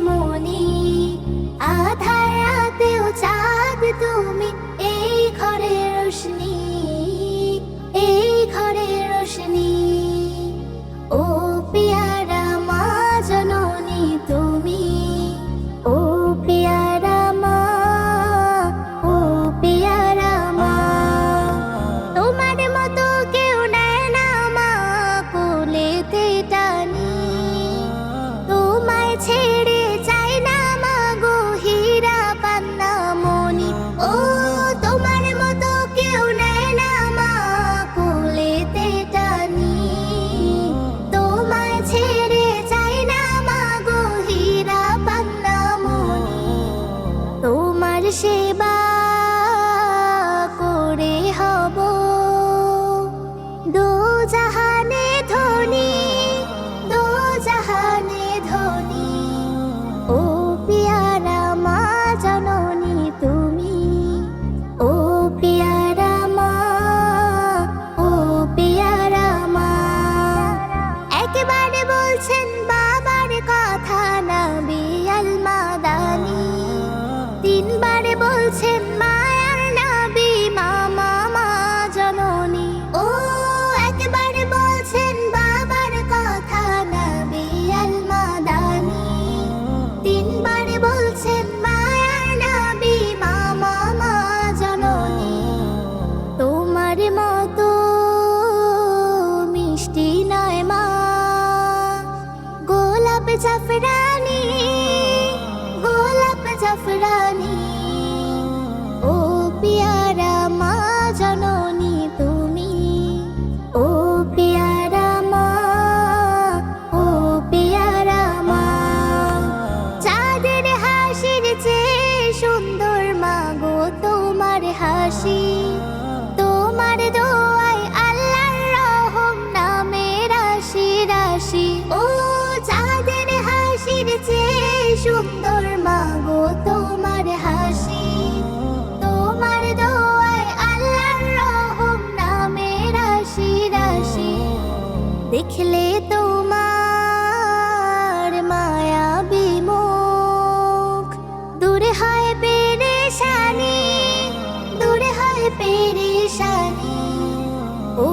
মনি, আধার রাতেও চাঁদ তুমি, এই ঘরের রোশনি, এই ঘরের রোশনি। ও পিয়ারা মা জননী তুমি, ও পিয়ারা মা, ও পিয়ারা মা। তোমার মতো কেউ নেয় না মা কোলেতে টানি, তোমায় ছেড়ে চাই না মা গো হীরা পান্না মনি। ও তোমার মতো কেউ নেয় না মা কোলেতে টানি, তোমায় ছেড়ে চাই না মা গো হীরা পান্না মনি। তোমার সেবা করে হব দো জাহানে ধনী, দো জাহানে ধনী। ও পিয়ারা মা জননী তুমি, ও পিয়ারা মা, ও পিয়ারা মা। একেবারে বলছেন বাবার কথা নবী আল মাদানী, তিনবারে বলছেন মায়ার নবী মামা মা জননী। ও একবারে বলছেন বাবার কথা নবী আল মাদানী, তিনবারে বলছেন মায়ার নবী মামা মা জননী। তোমার মতো মিষ্টি নয় মা গোলাপ জাফরানি, গোলাপ জাফরানি। ও পিয়ারা মা জননী তুমি, ও পিয়ারা মা, ও পিয়ারা মা। চাঁদের হাসির চেয়ে সুন্দর মা গো তোমার হাসি, তোমার দোয়ায় আল্লাহর রহম নামে রাশি রাশি। ও চাঁদের হাসির চেয়ে সুন্দর মা গো তোমার হাসি, তোমার দোয়ায় আল্লাহর রহম নামে রাশি রাশি। দেখলে তোমার মায়াবী মুখ, দূরে হয় পেরেশানি, দূরে হয় পেরেশানি। ও